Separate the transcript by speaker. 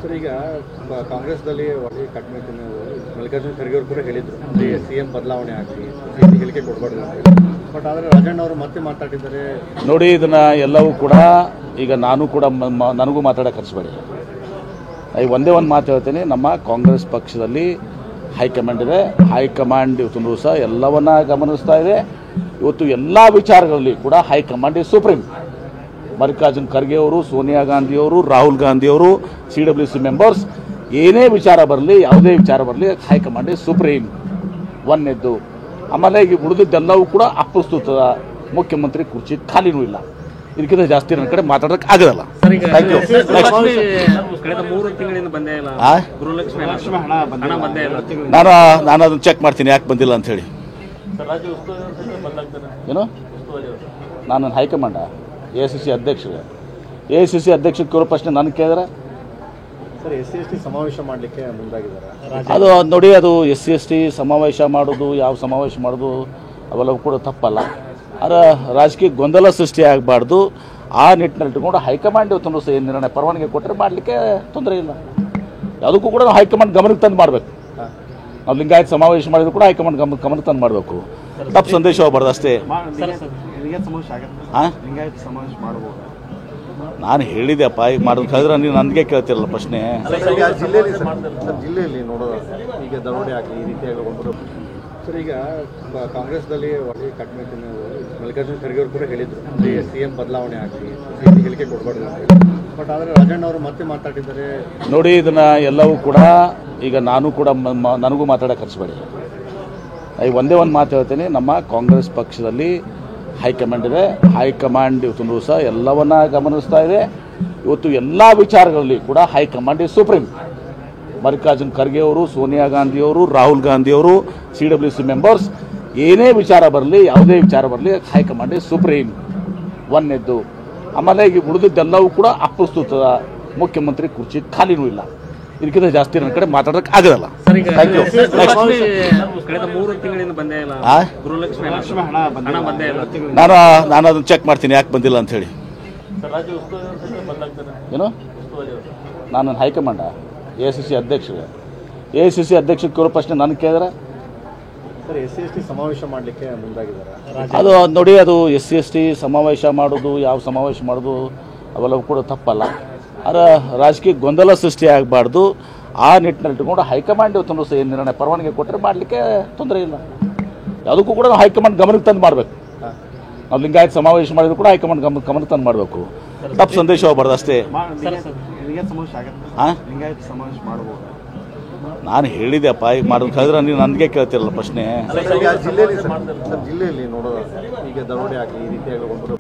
Speaker 1: Sir, ಈಗ ಕಾಂಗ್ರೆಸ್ದಲ್ಲಿ ಒಳ್ಳೆ ಕಟ್ಟುನಿಟ್ಟಿನ ಮಲ್ಲಿಕಾರ್ಜುನ ಖರ್ಗೆ ಅವರು ಕೂಡ ಹೇಳಿದ್ರು ಸಿಎಂ ಬದಲಾವಣೆ ಆಗಲಿ ಹೇಳಿಕೆ ಕೊಡಬಾರ್ದು ಅಂತ. ಬಟ್ ಆದರೆ ರಾಜಣ್ಣ ಅವರು ಮತ್ತೆ ಮಾತಾಡಿದ್ದಾರೆ.
Speaker 2: ನೋಡಿ, ಇದನ್ನ ಎಲ್ಲವೂ ಕೂಡ ಈಗ ನಾನು ಕೂಡ ನನಗೂ ಮಾತಾಡೋಕೆ ಕರೆಸಬೇಡಿ. ಒಂದೇ ಒಂದು ಮಾತು ಹೇಳ್ತೀನಿ, ನಮ್ಮ ಕಾಂಗ್ರೆಸ್ ಪಕ್ಷದಲ್ಲಿ ಹೈಕಮಾಂಡ್ ಇದೆ. ಹೈಕಮಾಂಡ್ ಇವತ್ತು ಸಹ ಎಲ್ಲವನ್ನ ಗಮನಿಸ್ತಾ ಇದೆ. ಇವತ್ತು ಎಲ್ಲ ವಿಚಾರಗಳಲ್ಲಿ ಕೂಡ high command is supreme. Mallikarjun Kharge ಅವರು, ಸೋನಿಯಾ ಗಾಂಧಿ ಅವರು, ರಾಹುಲ್ ಗಾಂಧಿ ಅವರು, CWC ಮೆಂಬರ್ಸ್, ಏನೇ ವಿಚಾರ ಬರಲಿ, ಯಾವುದೇ ವಿಚಾರ ಬರಲಿ, ಹೈಕಮಾಂಡ್ ಇಸ್ ಸುಪ್ರೀಂ ಒಂದನೇದ್ದು. ಆಮೇಲೆ ಈಗ ಉಳಿದಿದ್ದೆಲ್ಲವೂ ಕೂಡ ಅಪ್ರಸ್ತುತ. ಮುಖ್ಯಮಂತ್ರಿ ಕುರ್ಚಿ ಖಾಲಿನೂ ಇಲ್ಲ. ಇದಕ್ಕಿಂತ ಜಾಸ್ತಿ ನನ್ನ ಕಡೆ ಮಾತಾಡೋಕೆ ಆಗೋದಲ್ಲ. Thank you.
Speaker 3: ಕಳೆದ 3 ತಿಂಗಳಿಂದ ಬಂದೇ ಇಲ್ಲ. ಗೃಹಲಕ್ಷ್ಮಿ
Speaker 2: ನಾನು ಅದನ್ನು ಚೆಕ್ ಮಾಡ್ತೀನಿ ಯಾಕೆ ಬಂದಿಲ್ಲ ಅಂತ ಹೇಳಿ. ಏನು ನಾನು ಹೈಕಮಾಂಡ AICC ಅಧ್ಯಕ್ಷಕ್ಕೆ ಪ್ರಶ್ನೆ ನನಗೆ ಕೇಳಿದ್ರೆ
Speaker 1: ಸರ್, SC/ST ಸಮಾವೇಶ ಮಾಡಲಿಕ್ಕೆ ಮುಂದಾಗಿದ್ದಾರೆ.
Speaker 2: ಅದು ನೋಡಿ, ಅದು SC/ST ಸಮಾವೇಶ ಮಾಡೋದು, ಯಾವ ಸಮಾವೇಶ ಮಾಡೋದು ಅವೆಲ್ಲವೂ ಕೂಡ ತಪ್ಪಲ್ಲ. ಆದರೆ ರಾಜಕೀಯ ಗೊಂದಲ ಸೃಷ್ಟಿ ಆಗಬಾರ್ದು. ಆ ನಿಟ್ಟಿನಲ್ಲಿ ಇಟ್ಕೊಂಡು ಹೈಕಮಾಂಡ್ ಇವತ್ತು ಏನು ನಿರ್ಣಯ ಪರವಾನಗಿ ಕೊಟ್ಟರೆ ಮಾಡಲಿಕ್ಕೆ ತೊಂದರೆ ಇಲ್ಲ. ಯಾವುದಕ್ಕೂ ಕೂಡ ನಾವು ಹೈಕಮಾಂಡ್ ಗಮನಕ್ಕೆ ತಂದು ಮಾಡಬೇಕು. ನಾವು ಲಿಂಗಾಯತ್ ಸಮಾವೇಶ ಮಾಡಿದ್ರು ಕೂಡ ಹೈಕಮಾಂಡ್ ಗಮನಕ್ಕೆ ತಂದು ಮಾಡಬೇಕು. ತಪ್ಪು ಸಂದೇಶ ಹೋಗ್ಬಾರ್ದು ಅಷ್ಟೇ. ನಾನು ಹೇಳಿದೆಪ್ಪ, ಈಗ ಮಾಡೋದು ಕಳೆದ್ರೆ ನೀವು ನನಗೆ ಕೇಳ್ತಿರಲ್ಲ ಪ್ರಶ್ನೆ.
Speaker 1: ಜಿಲ್ಲೆಯಲ್ಲಿ ನೋಡೋದಾದ್ರೆ ಈಗ ದರೋಡೆ ಆಗಲಿ ಈ ರೀತಿಯಾಗಿ ಒಬ್ಬರು ಸರ್, ಈಗ ಕಾಂಗ್ರೆಸ್ದಲ್ಲಿ ಒಳ್ಳೆ ಕಟ್ಟುನಿಟ್ಟಿನ ಮಲ್ಲಿಕಾರ್ಜುನ ಖರ್ಗೆ ಅವರು ಕೂಡ ಹೇಳಿದ್ರು ಸಿಎಂ ಬದಲಾವಣೆ ಆಗಲಿ ಹೇಳಿಕೆ ಕೊಡಬಾರ್ದು ಅಂತ. ಬಟ್ ಆದರೆ ರಾಜಣ್ಣ ಅವರು ಮತ್ತೆ ಮಾತಾಡಿದ್ದಾರೆ.
Speaker 2: ನೋಡಿ, ಇದನ್ನ ಎಲ್ಲವೂ ಕೂಡ ಈಗ ನಾನು ಕೂಡ ನನಗೂ ಮಾತಾಡೋಕೆ ಕರೆಸಬೇಡಿ. ಒಂದೇ ಒಂದು ಮಾತು ಹೇಳ್ತೀನಿ, ನಮ್ಮ ಕಾಂಗ್ರೆಸ್ ಪಕ್ಷದಲ್ಲಿ ಹೈಕಮಾಂಡ್ ಇದೆ. ಹೈಕಮಾಂಡ್ ಇವತ್ತು ಸಹ ಎಲ್ಲವನ್ನ ಗಮನಿಸ್ತಾ ಇದೆ. ಇವತ್ತು ಎಲ್ಲ ವಿಚಾರಗಳಲ್ಲಿ ಕೂಡ high command is supreme. Mallikarjun Kharge ಅವರು, ಸೋನಿಯಾ ಗಾಂಧಿ ಅವರು, ರಾಹುಲ್ ಗಾಂಧಿ ಅವರು, CWC ಮೆಂಬರ್ಸ್, ಏನೇ ವಿಚಾರ ಬರಲಿ, ಯಾವುದೇ ವಿಚಾರ ಬರಲಿ, ಹೈಕಮಾಂಡ್ ಇಸ್ ಸುಪ್ರೀಂ ಒಂದನೇದ್ದು. ಆಮೇಲೆ ಈಗ ಉಳಿದಿದ್ದೆಲ್ಲವೂ ಕೂಡ ಅಪ್ರಸ್ತುತ. ಮುಖ್ಯಮಂತ್ರಿ ಕುರ್ಚಿ ಖಾಲಿನೂ ಇಲ್ಲ. ಇದಕ್ಕಿಂತ ಜಾಸ್ತಿ ನನ್ನ ಕಡೆ ಮಾತಾಡೋಕೆ ಆಗೋದಲ್ಲ. Thank you.
Speaker 3: ಕಳೆದ 3 ತಿಂಗಳಿಂದ ಬಂದೇ ಇಲ್ಲ. ಗೃಹಲಕ್ಷ್ಮಿ
Speaker 2: ನಾನು ಅದನ್ನು ಚೆಕ್ ಮಾಡ್ತೀನಿ ಯಾಕೆ ಬಂದಿಲ್ಲ ಅಂತ ಹೇಳಿ. ಏನು ನಾನು ಹೈಕಮಾಂಡ AICC ಅಧ್ಯಕ್ಷಕ್ಕೆ ಪ್ರಶ್ನೆ ನನಗೆ ಕೇಳಿದ್ರೆ
Speaker 1: ಸರ್, SC/ST ಸಮಾವೇಶ ಮಾಡಲಿಕ್ಕೆ ಮುಂದಾಗಿದ್ದಾರೆ.
Speaker 2: ಅದು ನೋಡಿ, ಅದು SC/ST ಸಮಾವೇಶ ಮಾಡೋದು, ಯಾವ ಸಮಾವೇಶ ಮಾಡೋದು ಅವೆಲ್ಲವೂ ಕೂಡ ತಪ್ಪಲ್ಲ. ಆದರೆ ರಾಜಕೀಯ ಗೊಂದಲ ಸೃಷ್ಟಿ ಆಗಬಾರ್ದು. ಆ ನಿಟ್ಟಿನಲ್ಲಿ ಇಟ್ಕೊಂಡು ಹೈಕಮಾಂಡ್ ಇವತ್ತು ಸಹ ಏನು ನಿರ್ಣಯ ಪರವಾನಗಿ ಕೊಟ್ಟರೆ ಮಾಡಲಿಕ್ಕೆ ತೊಂದರೆ ಇಲ್ಲ. ಯಾವುದಕ್ಕೂ ಕೂಡ ನಾವು ಹೈಕಮಾಂಡ್ ಗಮನಕ್ಕೆ ತಂದು ಮಾಡಬೇಕು. ನಾವು ಲಿಂಗಾಯತ್ ಸಮಾವೇಶ ಮಾಡಿದ್ರು ಕೂಡ ಹೈಕಮಾಂಡ್ ಗಮನಕ್ಕೆ ತಂದು ಮಾಡಬೇಕು. ತಪ್ಪು ಸಂದೇಶ ಹೋಗ್ಬಾರ್ದು ಅಷ್ಟೇ. ನಾನು ಹೇಳಿದೆಪ್ಪ, ಈಗ ಮಾಡೋದು ಕಳೆದ್ರೆ ನೀವು ನನಗೆ ಕೇಳ್ತಿರಲ್ಲ ಪ್ರಶ್ನೆ.
Speaker 1: ಜಿಲ್ಲೆಯಲ್ಲಿ ನೋಡೋದಾದ್ರೆ ಈಗ ದರೋಡೆ ಆಗಲಿ ಈ ರೀತಿಯಾಗಿ ಒಬ್ಬರು